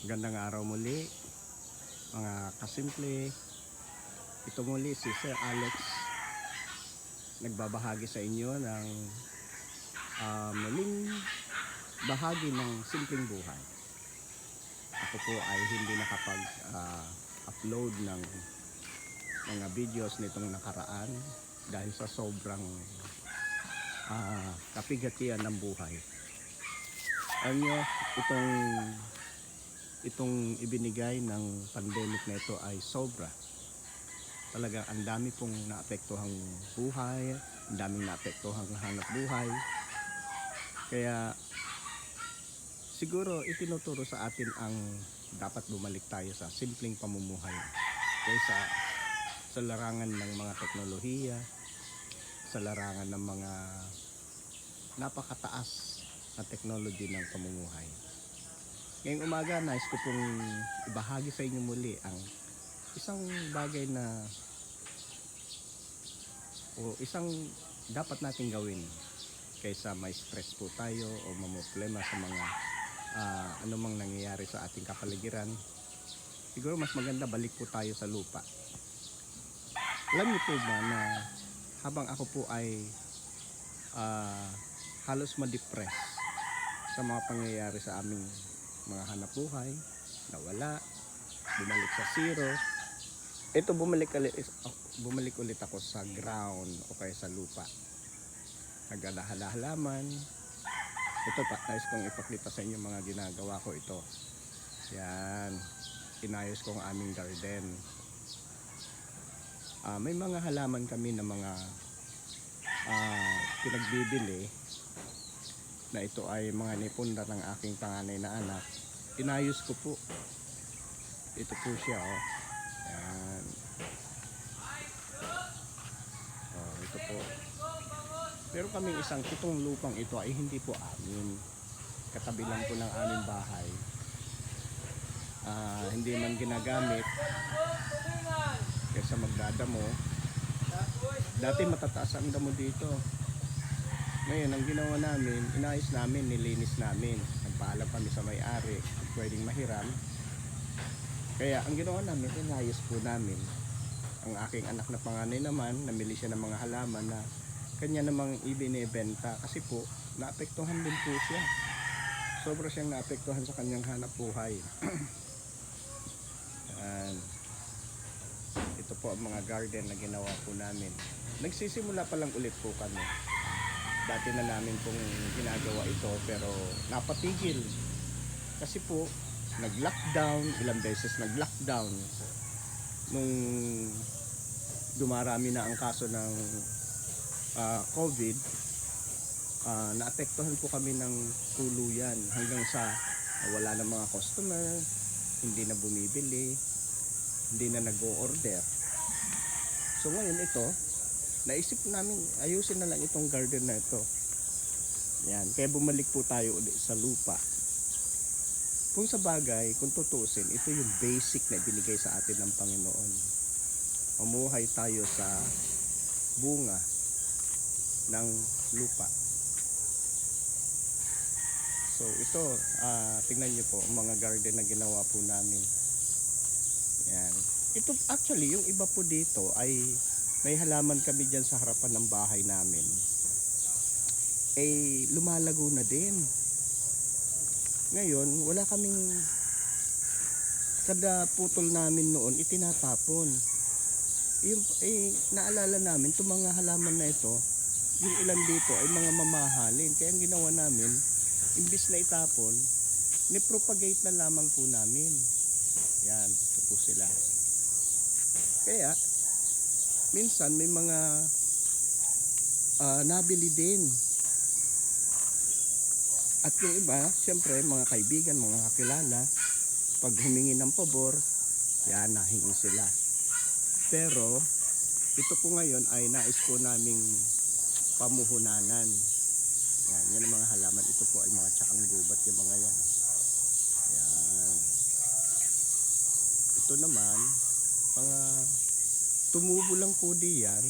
Gandang araw muli, mga kasimple. Ito muli si Sir Alex nagbabahagi sa inyo ng muling bahagi ng simpleng buhay. Ako po ay hindi nakapag-upload ng mga videos nitong nakaraan dahil sa sobrang kapigatian ng buhay. Alam nyo, itong ibinigay ng pandemic na ito ay sobra. Talagang ang dami pong naapektuhang buhay, ang daming naapektuhang hanap buhay. Kaya siguro itinuturo sa atin ang dapat bumalik tayo sa simpleng pamumuhay kaysa sa larangan ng mga teknolohiya, sa larangan ng mga napakataas na technology ng pamumuhay. Ngayong umaga, nais ko pong ibahagi sa inyo muli ang isang bagay na isang dapat nating gawin kaysa may stress po tayo o mamroblema sa mga anumang nangyayari sa ating kapaligiran. Siguro mas maganda balik po tayo sa lupa. Alam niyo po ba na habang ako po ay halos ma-depress sa mga pangyayari sa aming mga hanap buhay, nawala, bumalik sa zero. Ito bumalik ulit ako sa ground o kaya sa lupa. Naglalahalaman. Ito pa, nais kong ipakita sa inyo mga ginagawa ko ito. Yan, inayos ko ang aming garden. May mga halaman kami na mga pinagbibili na ito ay mga nipunda ng aking panganay na anak. Inayos ko po. Ito po siya, oh. Yan. Oh, ito po. Pero kami itong lupang ito ay hindi po amin. Katabi lang po ng aming bahay. Hindi man ginagamit kaysa magdadamo. Dati matataas ang damo dito. Ngayon, ang ginawa namin, inayos namin, nilinis namin. Nagpaalam kami sa may-ari, pwedeng mahiram. Kaya, ang ginawa namin, inayos po namin. Ang aking anak na panganay naman, namili siya ng mga halaman na kanya namang ibinebenta. Kasi po, naapektuhan din po siya. Sobra siyang naapektuhan sa kanyang hanap buhay. Ito po ang mga garden na ginawa po namin. Nagsisimula pa lang ulit po kami. Dati na namin pong ginagawa ito pero napatigil. Kasi po, nag-lockdown, ilang beses nag-lockdown. Nung dumarami na ang kaso ng COVID, naapektuhan po kami ng tuluyan hanggang sa wala na mga customer, hindi na bumibili, hindi na nag-o-order. So ngayon ito, naisip namin ayusin na lang itong garden na ito. Yan, kaya bumalik po tayo ulit sa lupa. Kung sa bagay, kung tutusin, ito yung basic na binigay sa atin ng Panginoon. Mamuhay tayo sa bunga ng lupa. So ito, tingnan niyo po ang mga garden na ginawa po namin. Yan. Ito actually, yung iba po dito ay may halaman kami dyan sa harapan ng bahay namin. Lumalago na din. Ngayon, wala kaming, kada putol namin noon, itinatapon. Naalala namin, itong mga halaman na ito, yung ilan dito ay mga mamahalin. Kaya ang ginawa namin, imbis na itapon, nipropagate na lamang po namin. Yan, ito po sila. Kaya, minsan may mga nabili din. At yung iba, siyempre mga kaibigan, mga kakilala, pag humingi ng pabor, yan, nahingi sila. Pero ito po ngayon ay nais po naming pamuhunanan. Yan ang mga halaman. Ito po ay mga tsakang gubat, yung mga yan. Yan. Ito naman, mga tumubo lang po diyan.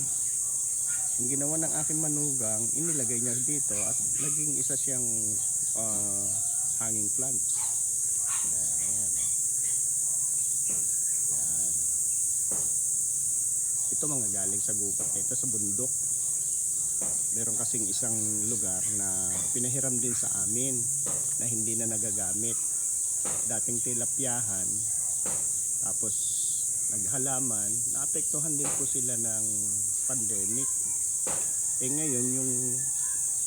Yung ginawa ng aking manugang, inilagay niya dito at naging isa siyang hanging plant. Ayan. Ito mga galing sa gubat na ito, sa bundok. Meron kasing isang lugar na pinahiram din sa amin na hindi na nagagamit. Dating tilapyahan, tapos naghalaman, naapektuhan din po sila ng pandemic. Ngayon yung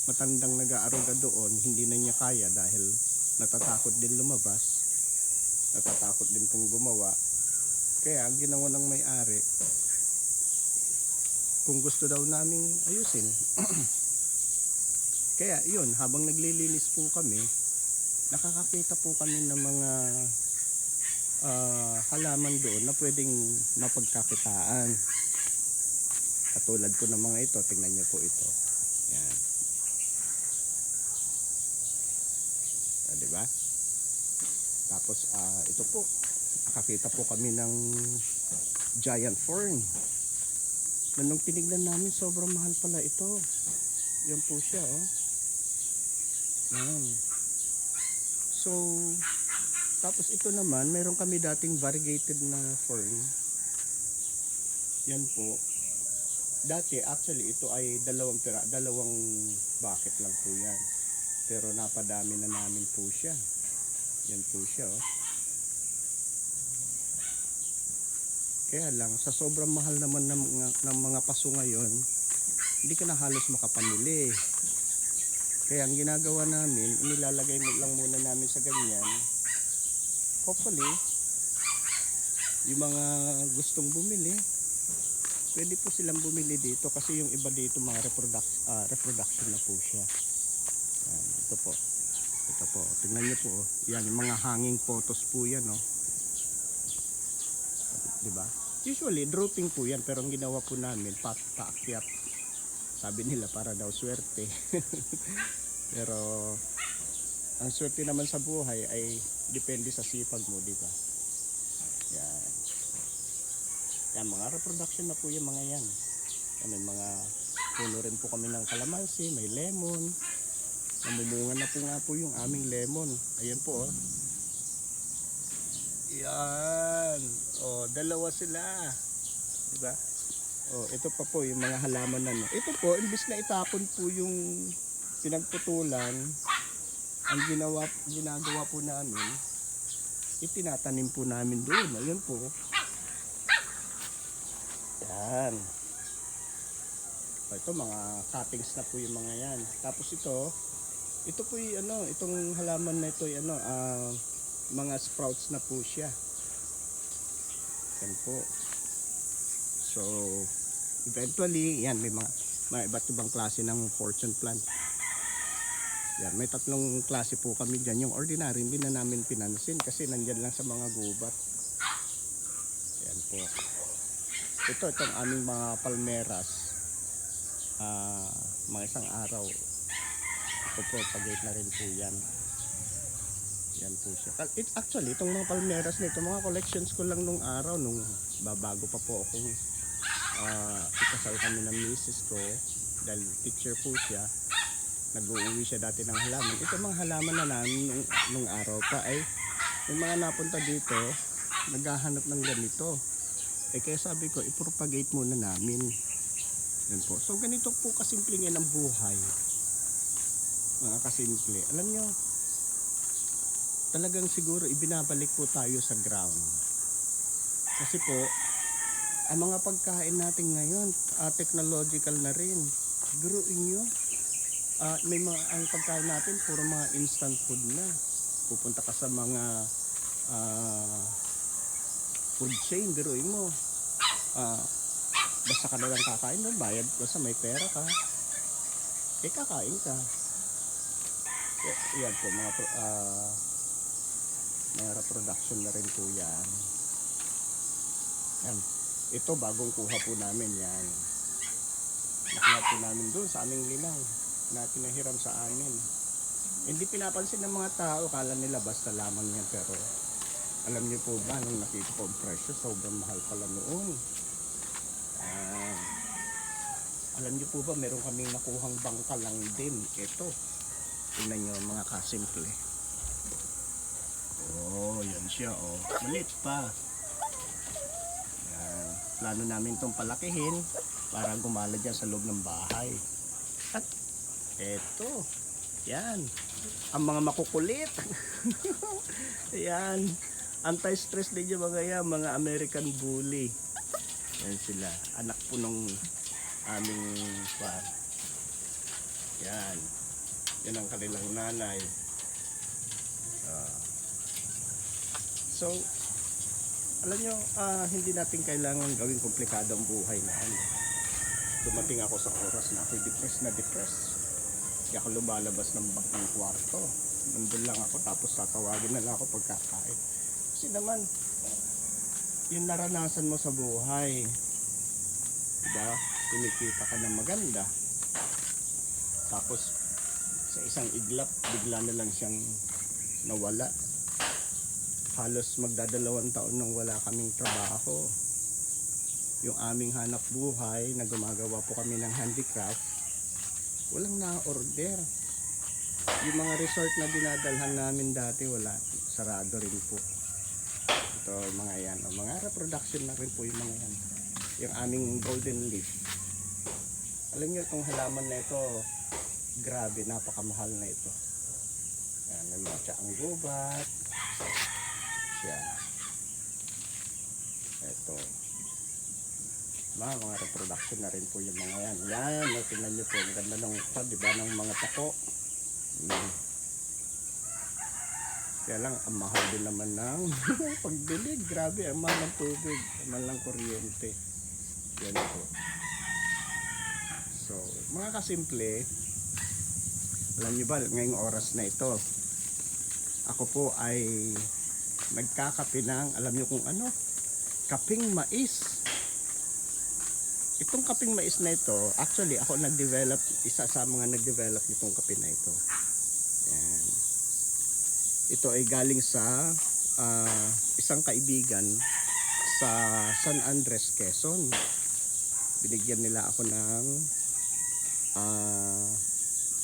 matandang nag-aaruga doon, hindi na niya kaya dahil natatakot din lumabas, natatakot din pong gumawa. Kaya ang ginawa ng may-ari, kung gusto daw naming ayusin. Kaya yun, habang naglilinis po kami, nakakakita po kami ng mga halaman doon na pwedeng mapagkakitaan. Katulad po ng mga ito, tingnan niyo po ito. Yan. Diba? Tapos ito po, nakakita po kami ng giant fern. Na nung tinignan namin, sobrang mahal pala ito. Yan po siya, oh. Yan. So, tapos ito naman, meron kami dating variegated na fern. Yan po. Dati, actually, ito ay dalawang bucket lang po yan. Pero napadami na namin po siya. Yan po siya, oh. Kaya lang, sa sobrang mahal naman ng mga paso ngayon, hindi ka na halos makapamili. Kaya ang ginagawa namin, inilalagay lang muna namin sa ganyan. Hopefully, yung mga gustong bumili, pwede po silang bumili dito kasi yung iba dito mga reproduction na po siya. Yan, ito po. Ito po. Tingnan niyo po. Yan, yung mga hanging photos po yan, oh. Diba? Usually drooping po yan, pero ang ginawa po namin paakyat. Sabi nila para daw swerte. Pero ang swerte naman sa buhay ay depende sa sipag mo, diba? Yan. Yan, mga reproduction na po yung mga yan. Yan, may mga puno rin po kami ng kalamansi, may lemon. Namumunga na po nga po yung aming lemon. Ayan po, oh. Yan. Oh, dalawa sila. Diba? Oh, ito pa po yung mga halaman na. Ito po, imbis na itapon po yung pinagputulan, ang ginagawa po namin, itinatanim po namin doon. Ayun po. Yan. Oh, ito mga cuttings na po yung mga yan. Tapos ito po yung itong halaman na ito, mga sprouts na po siya. Yan po. So, eventually, yan, may mga iba't ibang klase ng fortune plant. Yan, may tatlong klase po kami dyan. Yung ordinary, hindi na namin pinansin kasi nandyan lang sa mga gubat. Yan po. Itong aming mga palmeras. Mga isang araw, propagate na rin po yan. Yan po siya. Actually, itong mga palmeras nito, mga collections ko lang nung araw, nung bago pa po akong ikasal kami ng misis ko, dahil teacher po siya, nag-uuwi siya dati ng halaman. Ito mga halaman na namin nung araw pa ay may mga napunta dito, naghahanap ng ganito. Kaya sabi ko, ipropagate muna namin. Yan po. So ganito po kasimple yan ang buhay. Mga kasimple. Alam nyo, talagang siguro ibinabalik po tayo sa ground. Kasi po, ang mga pagkain natin ngayon, technological na rin. Guruin nyo, ang pagkain natin, puro mga instant food na. Pupunta ka sa mga food chain, guruin mo. Basta ka na lang kakain doon, bayad basta may pera ka. Kakain ka. Yan po, mga reproduction na rin po yan. Yan. Ito bagong kuha po namin yan. Nakuha po namin doon sa aming linang na pinahiram sa amin. Hindi pinapansin ng mga tao, kala nila basta lamang yan, pero alam niyo po ba nung nakita ko ang presyo, sobrang mahal pala noon. Alam niyo po ba meron kaming nakuhang bangka lang din. Ito, tingnan niyo mga kasimple. Oh, yan siya, oh. Malit pa. Yan. plano namin itong palakihin para gumala dyan sa loob ng bahay. At eto, yan, ang mga makukulit. Yan, anti-stress din yung mga yan, mga American Bully. Yan sila, anak po nung aming par. Yan, yan ang kanilang nanay. So, alam nyo, hindi natin kailangan gawing komplikado ang buhay na ano. Dumating ako sa oras na ako depressed na depressed. Hindi ako lumalabas ng kwarto. Nandun lang ako, tapos tatawagin na lang ako pagkakain. Kasi naman, yung naranasan mo sa buhay, diba? Kumikita ka ng maganda. Tapos, sa isang iglap, bigla na lang siyang nawala. Halos magdadalawang taon nang wala kaming trabaho. Yung aming hanap buhay na gumagawa po kami ng handicraft, walang na-order. Yung mga resort na dinadalhan namin dati, wala, sarado rin po. Ito mga yan, mga reproduction na rin po yung mga yan. Yung aming golden leaf. Alam nyo itong halaman na ito, grabe, napakamahal na ito. Yan, may mga tsaang gubat. Yan. Ito. Mga reproduction na rin po yung mga yan. Yan, tingnan nyo po. Ang ganda ng, diba, ng mga tako. Kaya lang, ang mahal din naman ng pagbili. Grabe, ang mahal ng tubig. Ang mahal ng kuryente. Yan po. So, mga kasimple, alam nyo ba, ngayong oras na ito, ako po ay nagkakape ng, alam nyo kung ano, kaping mais. Itong kaping mais na ito, actually ako nag-develop, isa sa mga nag-develop nitong kape na ito. Yan. Ito ay galing sa isang kaibigan sa San Andres, Quezon. Binigyan nila ako ng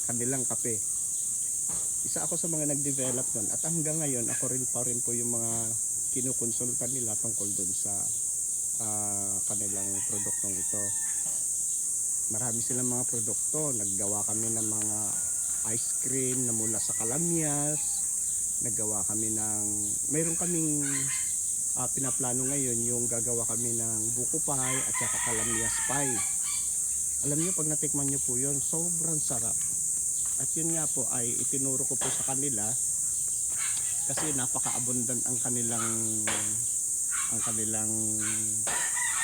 kanilang kape. Isa ako sa mga nag-develop nun at hanggang ngayon ako rin pa rin po yung mga kinukonsultan nila tungkol dun sa kanilang produktong ito. Marami silang mga produkto. Naggawa kami ng mga ice cream na mula sa kalamyas. Naggawa kami ng, mayroon kaming pinaplano ngayon yung gagawa kami ng buko pie at saka kalamyas pie. Alam nyo, pag natikman nyo po yun, sobrang sarap. At yun nga po ay itinuro ko po sa kanila kasi napaka-abundant ang kanilang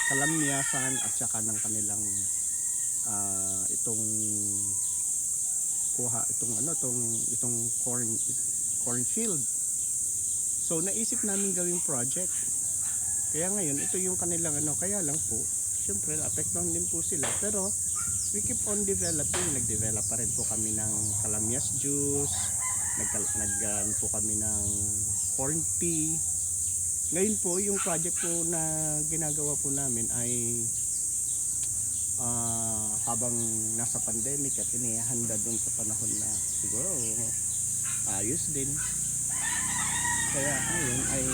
kalamyasan at saka ng kanilang itong corn field. So naisip namin gawing project. Kaya ngayon ito yung kanilang kaya lang po syempre apektuhan din po sila, pero we keep on developing. Nag-develop pa rin po kami ng kalamyas juice, naggan po kami ng corn tea. Ngayon po yung project po na ginagawa po namin ay habang nasa pandemic at inihanda dun sa panahon na siguro ayos din. Kaya ngayon ay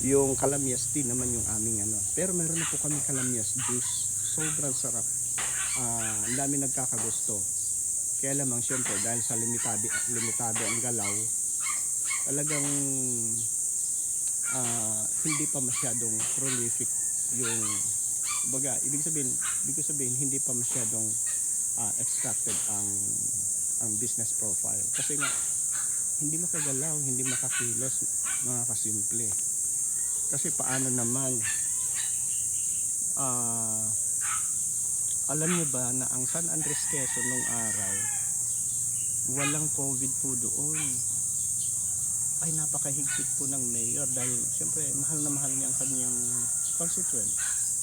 yung kalamyas tea naman yung aming pero meron na po kami kalamyas juice. Sobrang sarap. Ang dami nagkakagusto. Kaya lamang syempre dahil sa limitado ang galaw, talagang hindi pa masyadong prolific yung ibig ko sabihin hindi pa masyadong extracted ang business profile. Kasi nga hindi makagalaw, hindi makakilos, mga kasimple. Kasi paano naman alam niyo ba na ang San Andres, Quezon nung araw walang COVID po doon. Ay napakahigpit po ng mayor dahil siyempre mahal na mahal niya ang kanyang constituent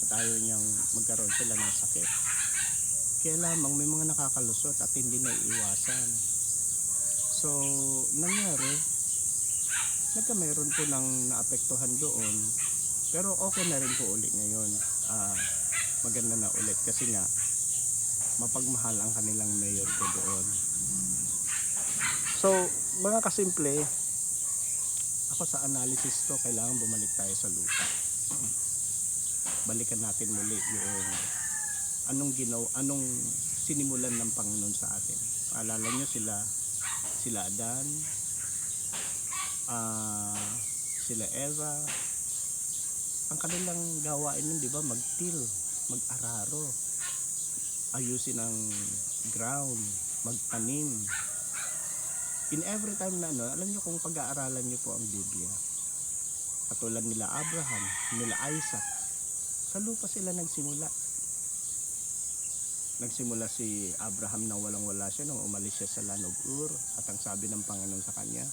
at ayaw niyang magkaroon sila ng sakit. Kaya lamang may mga nakakalusot at hindi na iiwasan. So nangyari, mayroon po ng naapektuhan doon, pero okay na rin po ulit ngayon. Maganda na ulit kasi nga mapagmahal ang kanilang mayor po doon. So mga kasimple, ako sa analysis ko, kailangan bumalik tayo sa lupa. balikan natin muli yung anong sinimulan ng Panginoon sa atin. Paalala nyo sila Adan, sila Eva, ang kanilang gawain nun, di ba, magtil, mag-araro, ayusin ang ground, magtanim. In every time na alam nyo, kung pag-aaralan nyo po ang Biblia, katulad nila Abraham, nila Isaac, sa lupa sila nagsimula. Nagsimula si Abraham nang walang-wala siya nung umalis siya sa land of Ur, at ang sabi ng Panginoon sa kanya,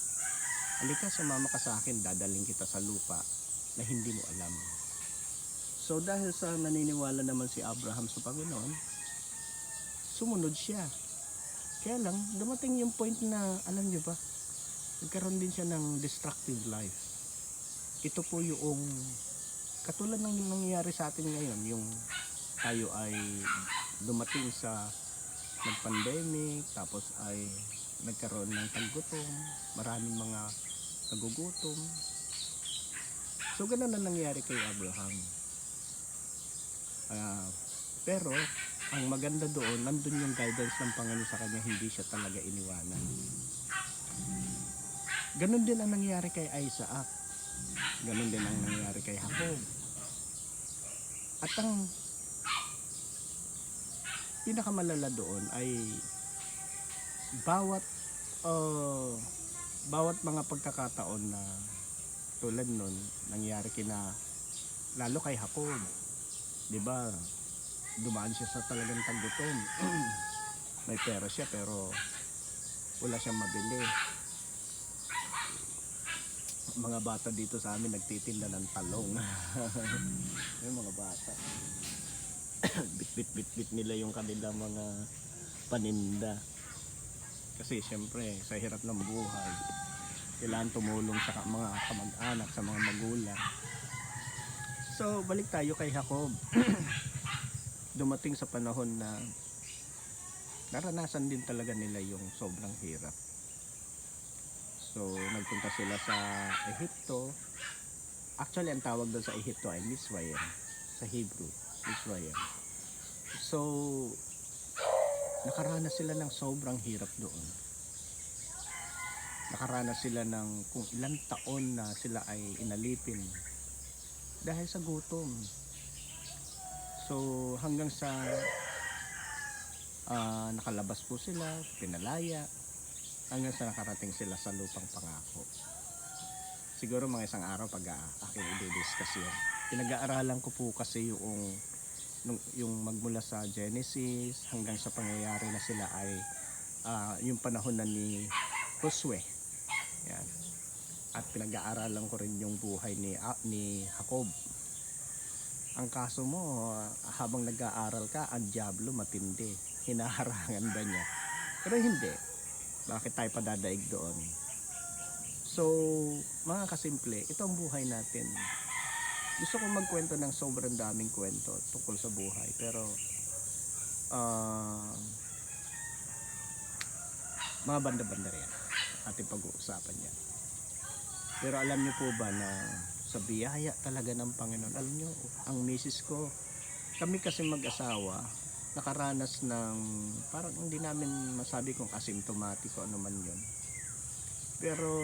halika, sumama ka sa akin, dadaling kita sa lupa na hindi mo alam. So dahil sa naniniwala naman si Abraham sa Panginoon, sumunod siya. Kaya lang, dumating yung point na, alam nyo ba, nagkaroon din siya ng destructive life. Ito po yung katulad ng nangyayari sa atin ngayon, yung tayo ay dumating sa nag-pandemic, tapos ay nagkaroon ng taggutom, maraming mga nagugutom. So ganun na nangyari kay Abraham. Pero ang maganda doon, nandun yung guidance ng Panginoon sa kanya, hindi siya talaga iniwanan. Ganun din ang nangyari kay Isaac. Ganun din ang nangyari kay Jacob. At ang pinakamalala doon ay bawat mga pagkakataon na tulad nun, nangyari lalo kay Jacob. 'Di ba? Dumaan siya sa talagang taggutom. May pera siya pero wala siyang mabili. Mga bata dito sa amin nagtitinda ng talong. Yung mga bata. Bit nila yung kanilang mga paninda. Kasi syempre sa hirap ng buhay, kailangan tumulong sa mga kamag-anak, sa mga magulang. So balik tayo kay Jacob. Dumating sa panahon na naranasan din talaga nila yung sobrang hirap. So nagpunta sila sa Ehipto. Actually ang tawag doon sa Ehipto ay Misraim, sa Hebrew, Misraim. So nakaranas sila ng sobrang hirap doon. Nakaranas sila ng kung ilang taon na sila ay inalipin dahil sa gutom. So hanggang sa nakalabas po sila, pinalaya, hanggang sa nakarating sila sa lupang pangako. Siguro mga isang araw pag aking i-discuss yun. Pinag-aaralan ko po kasi yung magmula sa Genesis hanggang sa pangyayari na sila ay yung panahon na ni Josue. Yan. At pinag-aaralan ko rin yung buhay ni Jacob. Ang kaso mo, habang nag-aaral ka, ang diablo matindi. Hinaharangan ba niya? Pero hindi. Bakit tayo padadaig doon? So, mga kasimple, ito ang buhay natin. Gusto kong magkwento ng sobrang daming kwento tungkol sa buhay. Pero, mga banda-banda yan. Ating pag-uusapan yan. Pero alam niyo po ba na sa biyaya talaga ng Panginoon, alam niyo, ang misis ko, kami kasi mag-asawa, nakaranas ng, parang hindi namin masabi kung asymptomatic o ano man yun. Pero,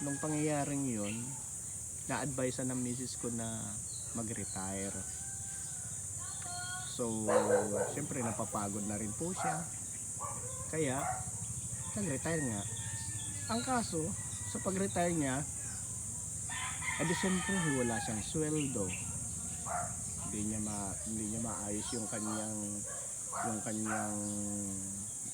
nung pangyayaring yun, na-advise ng misis ko na mag-retire. So, siyempre napapagod na rin po siya. Kaya, nag-retire nga. Ang kaso, sa pag-retire niya, edi siyempre wala siyang sweldo. Hindi niya maayos yung kanyang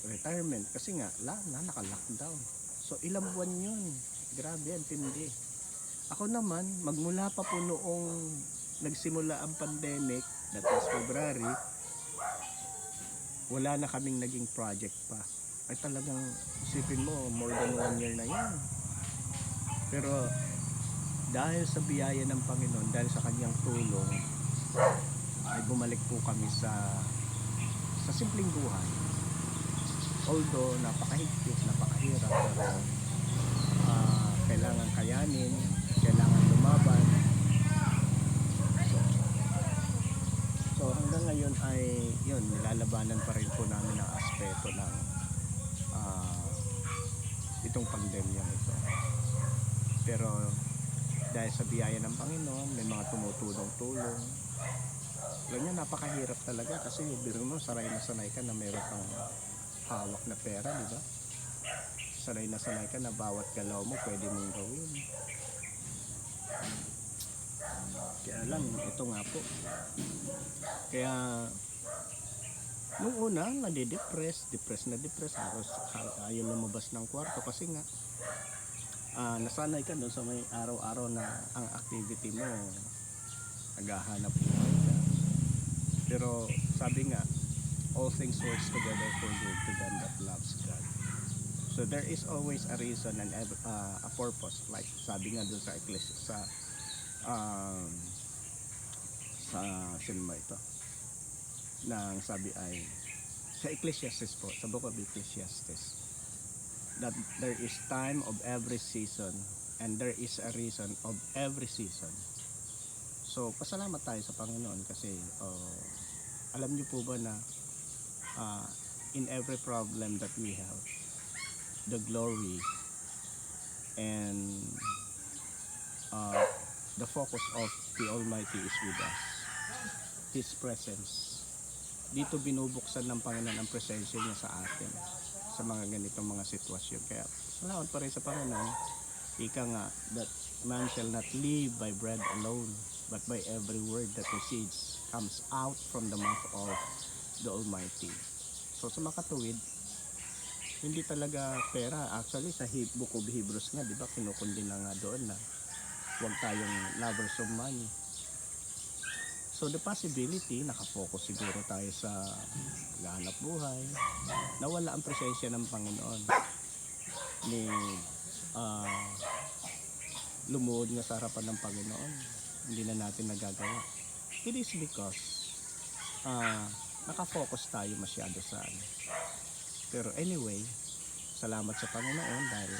retirement kasi nga naka-lockdown. So ilang buwan yun. Grabe, ang tindi. Ako naman, magmula pa po noong nagsimula ang pandemic, that was February, wala na kaming naging project pa. Ay talagang isipin mo, more than 1 year na yan. Pero dahil sa biyaya ng Panginoon, dahil sa kanyang tulong, ay bumalik po kami sa simpleng buhay. Although napakahigpit, napakahirap, pero kailangan kayanin, kailangan lumaban. ngayon ay yun, nilalabanan pa rin po namin ang aspeto ng ah, itong pandemya nito. Pero dahil sa biyaya ng Panginoon, may mga tumutulong-tulong. Alam niyo, napakahirap talaga kasi biro mo, sanay na sanay ka na meron kang hawak na pera, di ba? Sanay na sanay ka na bawat galaw mo pwede mong gawin. Kaya lang, ito nga po. Kaya nung una, nadidepress, depress, halos ayaw lumabas ng kwarto kasi nga nasanay ka doon sa may araw-araw na ang activity mo, naghahanap buhay ka. Pero sabi nga, all things works together for good to them that loves God. So there is always a reason and a purpose, like sabi nga doon sa um, sa sinma ito, nang sabi ay sa Ecclesiastes po, sa book of Ecclesiastes, that there is time of every season and there is a reason of every season. So pasalamat tayo sa Panginoon kasi alam niyo po ba na in every problem that we have, the glory and the focus of the Almighty is with us. His presence. Dito binubuksan ng Panginoon ang presensya niya sa atin sa mga ganitong mga sitwasyon. Kaya salamat pa rin sa Panginoon. Ika nga, that man shall not live by bread alone, but by every word that proceeds, comes out from the mouth of the Almighty. So sa makatuwid, hindi talaga pera. Actually sa book of Hebrews nga, di ba, kinukundi na nga doon na huwag tayong lovers of money. So the possibility, nakafocus siguro tayo sa paghahanap buhay, nawala ang presensya ng Panginoon ni lumuhod nga sa harapan ng Panginoon, hindi na natin nagagawa. It is because nakafocus tayo masyado sa ano. Pero anyway, salamat sa Panginoon dahil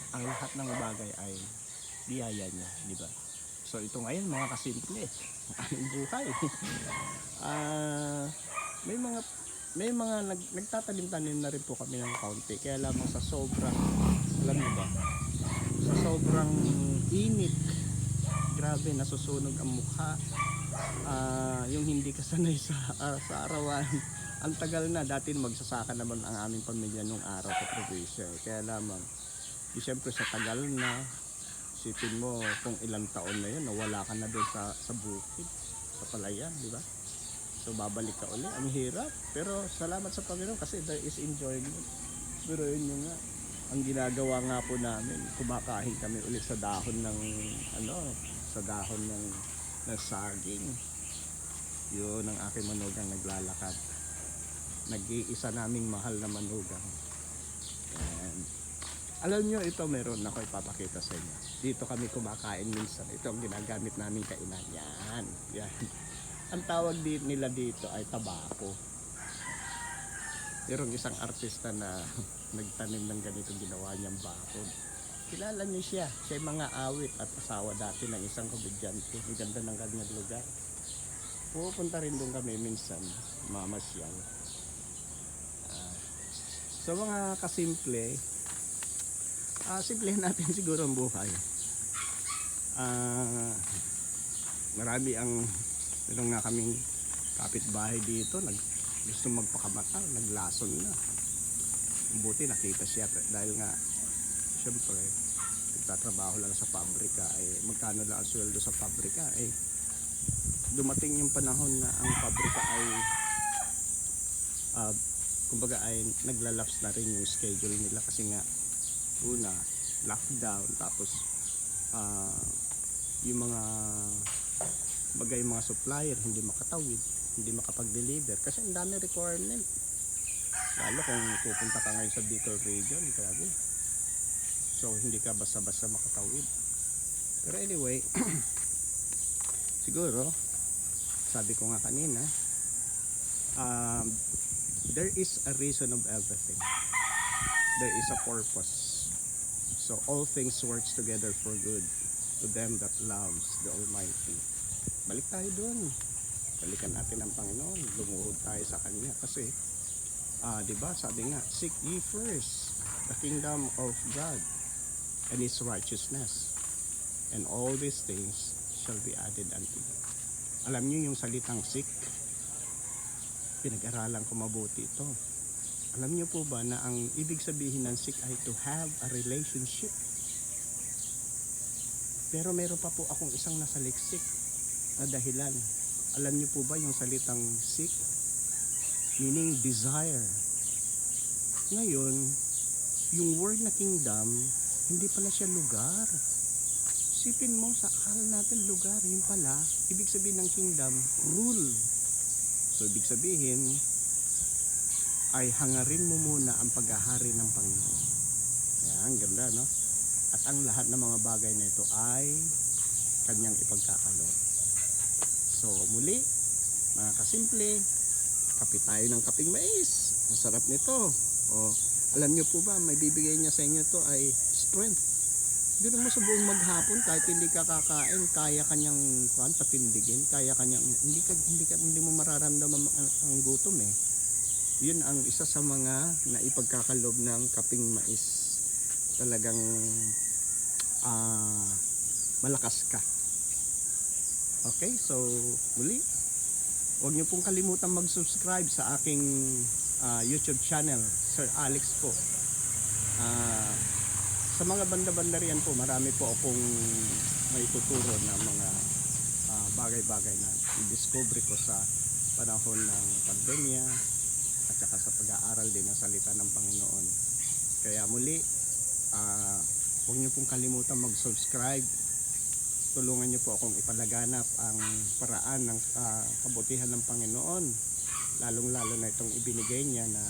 ang lahat ng bagay ay biyaya niya, di ba? So ito ngayon mga kasimple, aming buhay. May mga nagtatanim-tanim na rin po kami ng kaunti, kaya lamang sa sobrang, alam niyo ba, sa sobrang init, grabe, nasusunog ang mukha. Yung hindi ka sanay sa arawan, ang tagal na. Dati magsasaka naman ang aming pamilya nung araw sa probinsya, kaya lamang siyempre sa tagal na, isipin mo kung ilang taon na yun, nawala ka na doon sa bukid, sa palayan, di ba? So babalik ka ulit, ang hirap. Pero salamat sa Panginoon kasi there is enjoyment. Pero yun yung nga, ang ginagawa nga po namin, kumakain kami ulit sa dahon ng sa dahon ng saging. Yun ang aking manugang naglalakad. Nag-iisa naming mahal na manugang. And alam nyo, ito meron ako ipapakita sa inyo. Dito kami kumakain minsan. Ito ang ginagamit namin kainan. Yan. Ang tawag nila dito ay tabako. Merong isang artista na nagtanim ng ganito, ginawa niyang bakod. Kilala niyo siya. Siya ay mga awit at asawa dati ng isang komedyante. Ang ganda ng kanyang lugar. Pupunta rin doon kami minsan, mamasyal. So mga kasimple, simplihan natin siguro ang buhay. Marami meron nga kaming kapitbahay dito, gusto magpakamata, naglason na. Buti nakita siya dahil nga syempre nagtatrabaho lang sa pabrika, magkano lang ang sweldo sa pabrika, dumating yung panahon na ang pabrika ay kumbaga ay naglalaps na rin yung schedule nila kasi nga una lockdown, tapos yung mga supplier hindi makatawid, hindi makapag-deliver kasi ang dami requirement, lalo kung pupunta ka ngayon sa Bicol region, grabe. So hindi ka basta-basta makatawid. Pero anyway, siguro sabi ko nga kanina, there is a reason of everything, there is a purpose. So all things works together for good to them that loves the Almighty. Balik tayo doon. Balikan natin ang Panginoon, lumuhod tayo sa Kanya kasi 'di ba? Sabi nga, seek ye first the kingdom of God and His righteousness, and all these things shall be added unto you. Alam niyo yung salitang seek, pinag-aralan ko mabuti ito. Alam niyo po ba na ang ibig sabihin ng seek ay to have a relationship? Pero meron pa po akong isang nasaliksik na dahilan. Alam niyo po ba yung salitang seek? Meaning desire. Ngayon, yung word na kingdom, hindi pala siya lugar. Isipin mo, sa akala natin lugar, yun pala, ibig sabihin ng kingdom, rule. So, ibig sabihin, ay hangarin mo muna ang paghahari ng Panginoon. Yan, ganda, no? At ang lahat ng mga bagay na ito ay kanyang ipagkakaloob. So, muli, mga kasimple, kape tayo ng kaping mais. Ang sarap nito. O, alam nyo po ba, may bibigay niya sa inyo to ay strength. Doon mo sa buong maghapon, kahit hindi ka kakain, kaya kanyang patindigin, kaya kanyang, hindi mo mararamdaman ang gutom eh. Yun ang isa sa mga naipagkakalob ng kaping mais. Talagang malakas ka. Okay, so muli, huwag niyo pong kalimutan mag-subscribe sa aking YouTube channel, Sir Alex po. Sa mga banda-banda riyan po, marami po akong may tuturo na mga bagay-bagay na i-discover ko sa panahon ng pandemya at saka sa pag-aaral din ng salita ng Panginoon. Kaya muli, huwag niyo pong kalimutan mag-subscribe. Tulungan niyo po akong ipalaganap ang paraan ng kabutihan ng Panginoon, lalong-lalo na itong ibinigay niya na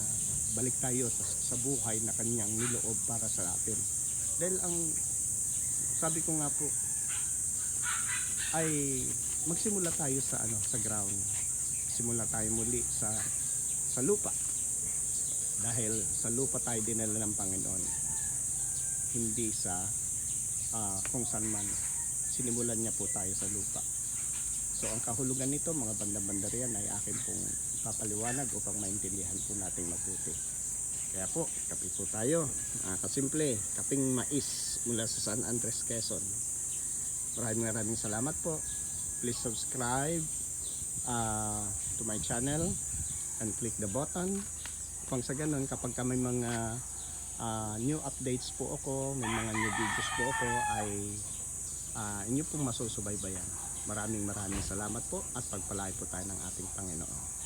balik tayo sa buhay na kanyang niloob para sa atin. Dahil ang sabi ko nga po ay magsimula tayo sa sa ground. Simula tayo muli sa lupa. Dahil sa lupa tayo dinala ng Panginoon. Hindi sa kung saan man. Sinimulan niya po tayo sa lupa. So ang kahulugan nito, mga banda-banda riyan, ay akin pong papaliwanag upang maintindihan po natin mabuti. Kaya po, kape po tayo. Kasimple, kaping mais mula sa San Andres, Quezon. Maraming salamat po. Please subscribe to my channel and click the button. Upang sa ganun, kapag may mga new updates po ako, may mga new videos po ako, ay inyo pong masusubaybayan. Maraming salamat po at pagpalain po tayo ng ating Panginoon.